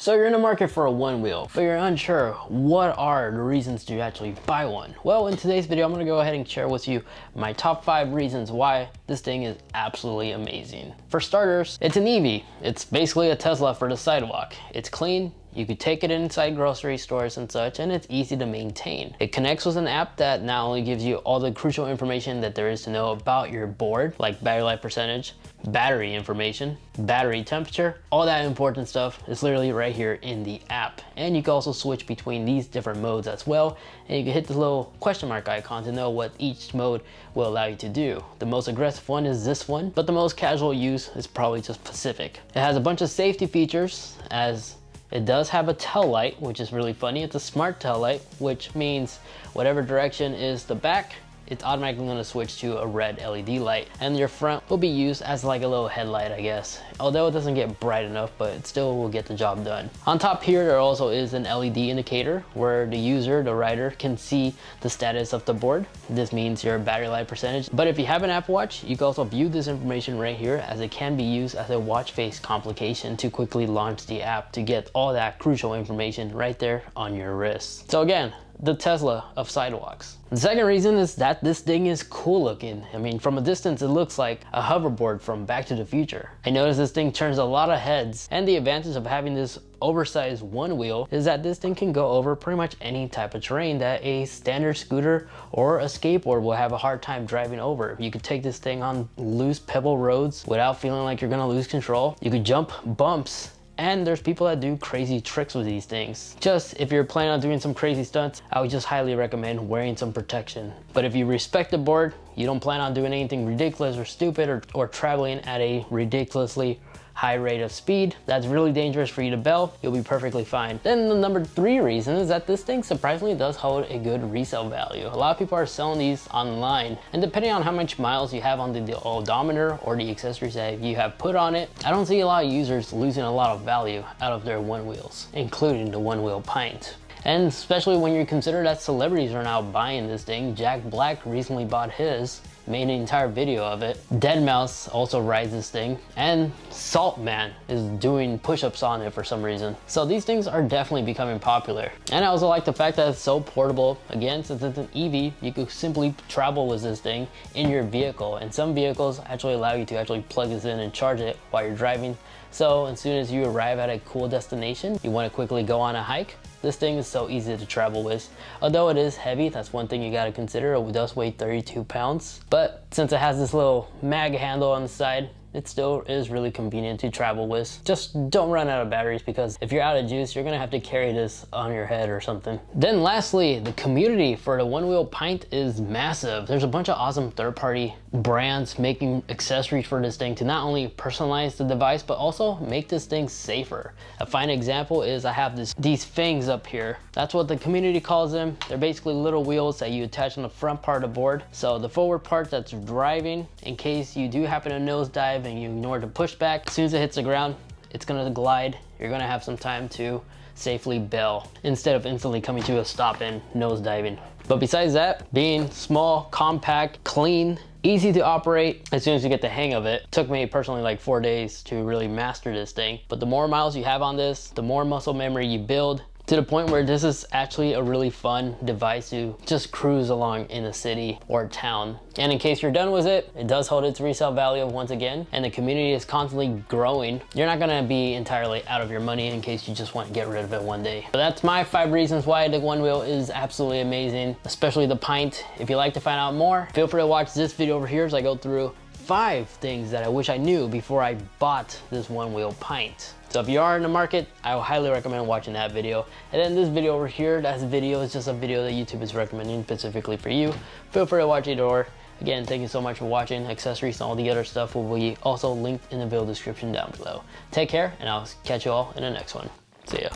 So you're in the market for a one wheel, but you're unsure what are the reasons to actually buy one. Well, in today's video, I'm gonna go ahead and share with you my top 5 reasons why this thing is absolutely amazing. For starters, it's an EV. It's basically a Tesla for the sidewalk. It's clean. You could take it inside grocery stores and such, and it's easy to maintain. It connects with an app that not only gives you all the crucial information that there is to know about your board, like battery life percentage, battery information, battery temperature, all that important stuff is literally right here in the app. And you can also switch between these different modes as well, and you can hit the little question mark icon to know what each mode will allow you to do. The most aggressive one is this one, but the most casual use is probably just Pacific. It has a bunch of safety features, as it does have a tail light, which is really funny. It's a smart tail light, which means whatever direction is the back, it's automatically going to switch to a red LED light, and your front will be used as like a little headlight, I guess. Although it doesn't get bright enough, but it still will get the job done. On top here, there also is an LED indicator where the user, the rider, can see the status of the board. This means your battery life percentage. But if you have an Apple Watch, you can also view this information right here, as it can be used as a watch face complication to quickly launch the app to get all that crucial information right there on your wrist. So again, the Tesla of sidewalks. The second reason is that this thing is cool looking. I mean, from a distance, it looks like a hoverboard from Back to the Future. I noticed this thing turns a lot of heads, and the advantage of having this oversized one wheel is that this thing can go over pretty much any type of terrain that a standard scooter or a skateboard will have a hard time driving over. You could take this thing on loose pebble roads without feeling like you're gonna lose control. You could jump bumps, and there's people that do crazy tricks with these things. Just if you're planning on doing some crazy stunts, I would just highly recommend wearing some protection. But if you respect the board, you don't plan on doing anything ridiculous or stupid, or traveling at a ridiculously high rate of speed that's really dangerous for you to bail, you'll be perfectly fine. Then the number 3 reason is that this thing surprisingly does hold a good resale value. A lot of people are selling these online, and depending on how much miles you have on the odometer or the accessories that you have put on it, I don't see a lot of users losing a lot of value out of their one wheels, including the OneWheel Pint. And especially when you consider that celebrities are now buying this thing. Jack Black recently bought his, made an entire video of it. Deadmau5 also rides this thing, and Saltman is doing push-ups on it for some reason. So these things are definitely becoming popular. And I also like the fact that it's so portable. Again, since it's an EV, you could simply travel with this thing in your vehicle, and some vehicles actually allow you to actually plug this in and charge it while you're driving. So as soon as you arrive at a cool destination, you want to quickly go on a hike, this thing is so easy to travel with. Although it is heavy, that's one thing you got to consider. It does weigh 32 pounds. But since it has this little mag handle on the side, it still is really convenient to travel with. Just don't run out of batteries, because if you're out of juice, you're gonna have to carry this on your head or something. Then lastly, the community for the OneWheel Pint is massive. There's a bunch of awesome third-party brands making accessories for this thing to not only personalize the device, but also make this thing safer. A fine example is I have these fangs up here. That's what the community calls them. They're basically little wheels that you attach on the front part of the board. So the forward part that's driving, in case you do happen to nosedive and you ignore the pushback, as soon as it hits the ground, it's gonna glide. You're gonna have some time to safely bail instead of instantly coming to a stop and nosediving. But besides that, being small, compact, clean, easy to operate as soon as you get the hang of it. Took me personally like 4 days to really master this thing. But the more miles you have on this, the more muscle memory you build, to the point where this is actually a really fun device to just cruise along in a city or town. And in case you're done with it, it does hold its resale value once again, and the community is constantly growing. You're not gonna be entirely out of your money in case you just want to get rid of it one day. So that's my 5 reasons why the one wheel is absolutely amazing, especially the Pint. If you'd like to find out more, feel free to watch this video over here as I go through 5 things that I wish I knew before I bought this OneWheel Pint. So if you are in the market, I will highly recommend watching that video. And then this video over here, that video is just a video that YouTube is recommending specifically for you. Feel free to watch either or. Again, thank you so much for watching. Accessories and all the other stuff will be also linked in the video description down below. Take care, and I'll catch you all in the next one. See ya.